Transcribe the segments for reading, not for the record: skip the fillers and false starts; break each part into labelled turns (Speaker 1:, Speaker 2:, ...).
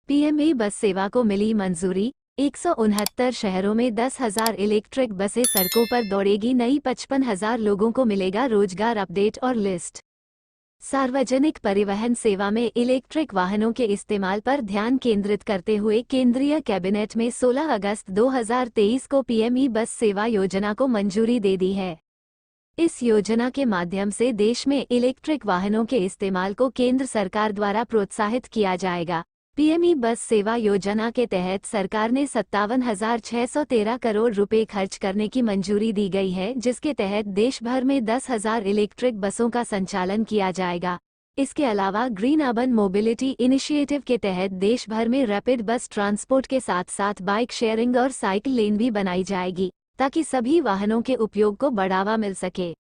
Speaker 1: PME बस सेवा को मिली मंजूरी। 169 शहरों में 10,000 इलेक्ट्रिक बसें सड़कों पर दौड़ेगी। नई 55,000 लोगों को मिलेगा रोजगार। अपडेट और लिस्ट। सार्वजनिक परिवहन सेवा में इलेक्ट्रिक वाहनों के इस्तेमाल पर ध्यान केंद्रित करते हुए केंद्रीय कैबिनेट में 16 अगस्त 2023 को पीएमई बस सेवा योजना को मंजूरी दे दी है। इस योजना के माध्यम से देश में इलेक्ट्रिक वाहनों के इस्तेमाल को केंद्र सरकार द्वारा प्रोत्साहित किया जाएगा। पीएमई बस सेवा योजना के तहत सरकार ने 57,613 करोड़ रुपए खर्च करने की मंजूरी दी गई है, जिसके तहत देश भर में 10,000 इलेक्ट्रिक बसों का संचालन किया जाएगा। इसके अलावा ग्रीन अर्बन मोबिलिटी इनिशिएटिव के तहत देश भर में रैपिड बस ट्रांसपोर्ट के साथ साथ बाइक शेयरिंग और साइकिल लेन भी बनाई जाएगी, ताकि सभी वाहनों के उपयोग को बढ़ावा मिल सके।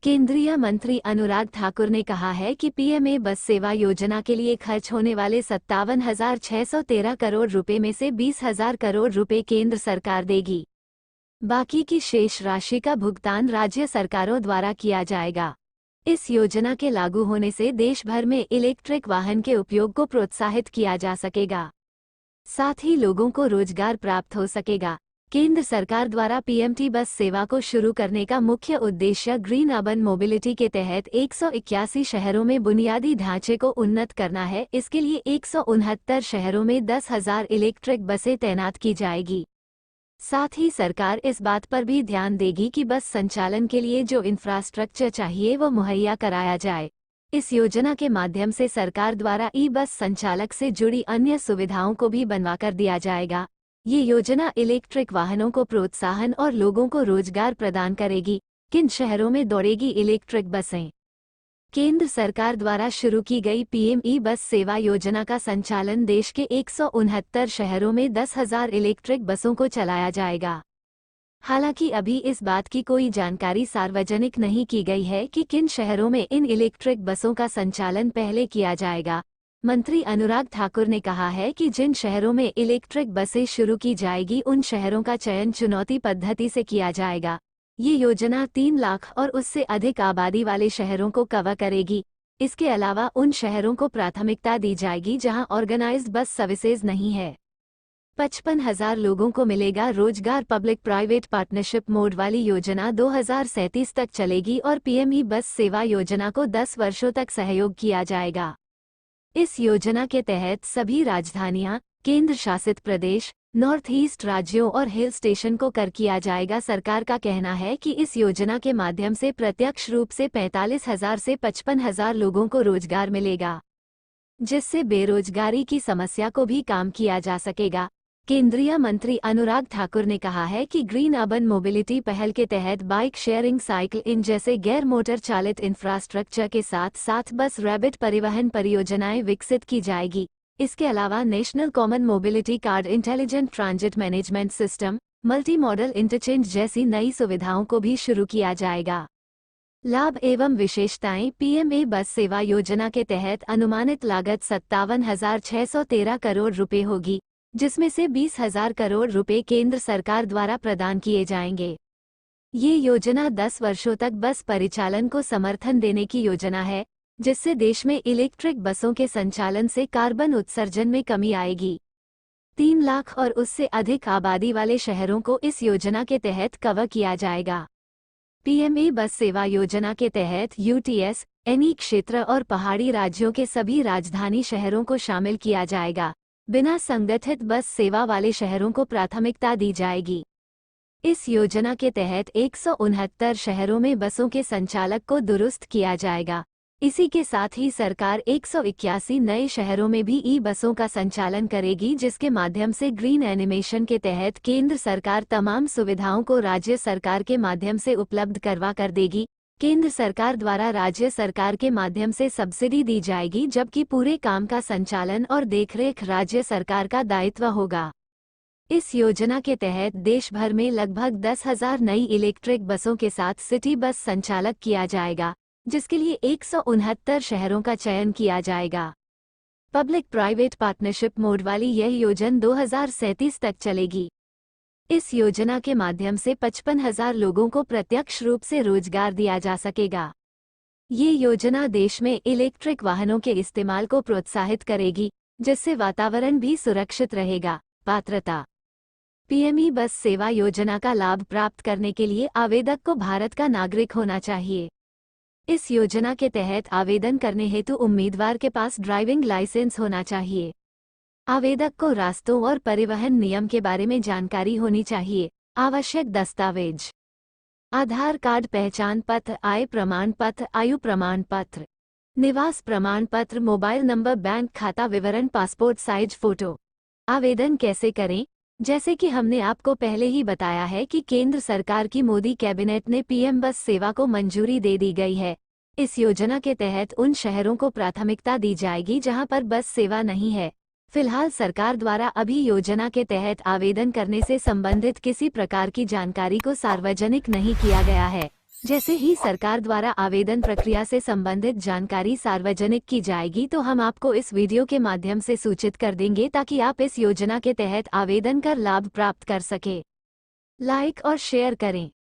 Speaker 1: केंद्रीय मंत्री अनुराग ठाकुर ने कहा है कि पीएमई बस सेवा योजना के लिए खर्च होने वाले 57,613 करोड़ रुपए में से 20,000 करोड़ रुपए केंद्र सरकार देगी। बाकी की शेष राशि का भुगतान राज्य सरकारों द्वारा किया जाएगा। इस योजना के लागू होने से देश भर में इलेक्ट्रिक वाहन के उपयोग को प्रोत्साहित किया जा सकेगा, साथ ही लोगों को रोजगार प्राप्त हो सकेगा। केंद्र सरकार द्वारा पीएमटी बस सेवा को शुरू करने का मुख्य उद्देश्य ग्रीन अर्बन मोबिलिटी के तहत 181 शहरों में बुनियादी ढांचे को उन्नत करना है। इसके लिए 169 शहरों में 10,000 इलेक्ट्रिक बसें तैनात की जाएगी। साथ ही सरकार इस बात पर भी ध्यान देगी कि बस संचालन के लिए जो इंफ्रास्ट्रक्चर चाहिए वो मुहैया कराया जाए। इस योजना के माध्यम से सरकार द्वारा ई बस संचालक से जुड़ी अन्य सुविधाओं को भी बनवाकर दिया जाएगा। ये योजना इलेक्ट्रिक वाहनों को प्रोत्साहन और लोगों को रोजगार प्रदान करेगी। किन शहरों में दौड़ेगी इलेक्ट्रिक बसें? केंद्र सरकार द्वारा शुरू की गई पीएमई बस सेवा योजना का संचालन देश के 169 शहरों में 10,000 इलेक्ट्रिक बसों को चलाया जाएगा। हालांकि अभी इस बात की कोई जानकारी सार्वजनिक नहीं की गई है कि किन शहरों में इन इलेक्ट्रिक बसों का संचालन पहले किया जाएगा। मंत्री अनुराग ठाकुर ने कहा है कि जिन शहरों में इलेक्ट्रिक बसें शुरू की जाएगी उन शहरों का चयन चुनौती पद्धति से किया जाएगा। ये योजना 3 लाख और उससे अधिक आबादी वाले शहरों को कवर करेगी। इसके अलावा उन शहरों को प्राथमिकता दी जाएगी जहां ऑर्गेनाइज्ड बस सर्विसेज नहीं है। 55,000 लोगों को मिलेगा रोजगार। पब्लिक प्राइवेट पार्टनरशिप मोड वाली योजना 2037 तक चलेगी और पीएमई बस सेवा योजना को 10 वर्षों तक सहयोग किया जाएगा। इस योजना के तहत सभी राजधानियां, केंद्र शासित प्रदेश, नॉर्थ ईस्ट राज्यों और हिल स्टेशन को कर किया जाएगा। सरकार का कहना है कि इस योजना के माध्यम से प्रत्यक्ष रूप से 45,000 से 55,000 लोगों को रोजगार मिलेगा, जिससे बेरोजगारी की समस्या को भी कम किया जा सकेगा। केंद्रीय मंत्री अनुराग ठाकुर ने कहा है कि ग्रीन अर्बन मोबिलिटी पहल के तहत बाइक शेयरिंग, साइकिल इन जैसे गैर मोटर चालित इंफ्रास्ट्रक्चर के साथ साथ बस रैपिड परिवहन परियोजनाएं विकसित की जाएगी। इसके अलावा national common mobility card, intelligent transit management system, multi modal interchange जैसी नई सुविधाओं को भी शुरू किया जाएगा। लाभ एवं विशेषताएं। पीएमई बस सेवा योजना के तहत अनुमानित लागत 57,613 करोड़ रुपए होगी, जिसमें से 20,000 करोड़ रुपए केंद्र सरकार द्वारा प्रदान किए जाएंगे। ये योजना 10 वर्षों तक बस परिचालन को समर्थन देने की योजना है, जिससे देश में इलेक्ट्रिक बसों के संचालन से कार्बन उत्सर्जन में कमी आएगी। 3 लाख और उससे अधिक आबादी वाले शहरों को इस योजना के तहत कवर किया जाएगा। पीएमई बस सेवा योजना के तहत यूटीएस, एनी क्षेत्र और पहाड़ी राज्यों के सभी राजधानी शहरों को शामिल किया जाएगा। बिना संगठित बस सेवा वाले शहरों को प्राथमिकता दी जाएगी। इस योजना के तहत 169 शहरों में बसों के संचालक को दुरुस्त किया जाएगा। इसी के साथ ही सरकार 181 नए शहरों में भी ई बसों का संचालन करेगी, जिसके माध्यम से ग्रीन एनिमेशन के तहत केंद्र सरकार तमाम सुविधाओं को राज्य सरकार के माध्यम से उपलब्ध करवा कर देगी। केंद्र सरकार द्वारा राज्य सरकार के माध्यम से सब्सिडी दी जाएगी, जबकि पूरे काम का संचालन और देखरेख राज्य सरकार का दायित्व होगा। इस योजना के तहत देश भर में लगभग 10,000 नई इलेक्ट्रिक बसों के साथ सिटी बस संचालक किया जाएगा, जिसके लिए 169 शहरों का चयन किया जाएगा। पब्लिक प्राइवेट पार्टनरशिप मोड वाली यह योजना 2037 तक चलेगी। इस योजना के माध्यम से 55,000 लोगों को प्रत्यक्ष रूप से रोजगार दिया जा सकेगा। ये योजना देश में इलेक्ट्रिक वाहनों के इस्तेमाल को प्रोत्साहित करेगी, जिससे वातावरण भी सुरक्षित रहेगा। पात्रता। पीएमई बस सेवा योजना का लाभ प्राप्त करने के लिए आवेदक को भारत का नागरिक होना चाहिए। इस योजना के तहत आवेदन करने हेतु उम्मीदवार के पास ड्राइविंग लाइसेंस होना चाहिए। आवेदक को रास्तों और परिवहन नियम के बारे में जानकारी होनी चाहिए। आवश्यक दस्तावेज: आधार कार्ड, पहचान पत्र, आय प्रमाण पत्र, आयु प्रमाण पत्र, निवास प्रमाण पत्र, मोबाइल नंबर, बैंक खाता विवरण, पासपोर्ट साइज फोटो। आवेदन कैसे करें? जैसे कि हमने आपको पहले ही बताया है कि केंद्र सरकार की मोदी कैबिनेट ने पीएम बस सेवा को मंजूरी दे दी गई है। इस योजना के तहत उन शहरों को प्राथमिकता दी जाएगी जहां पर बस सेवा नहीं है। फिलहाल सरकार द्वारा अभी योजना के तहत आवेदन करने से संबंधित किसी प्रकार की जानकारी को सार्वजनिक नहीं किया गया है। जैसे ही सरकार द्वारा आवेदन प्रक्रिया से संबंधित जानकारी सार्वजनिक की जाएगी तो हम आपको इस वीडियो के माध्यम से सूचित कर देंगे ताकि आप इस योजना के तहत आवेदन कर लाभ प्राप्त कर सके। लाइक और शेयर करें।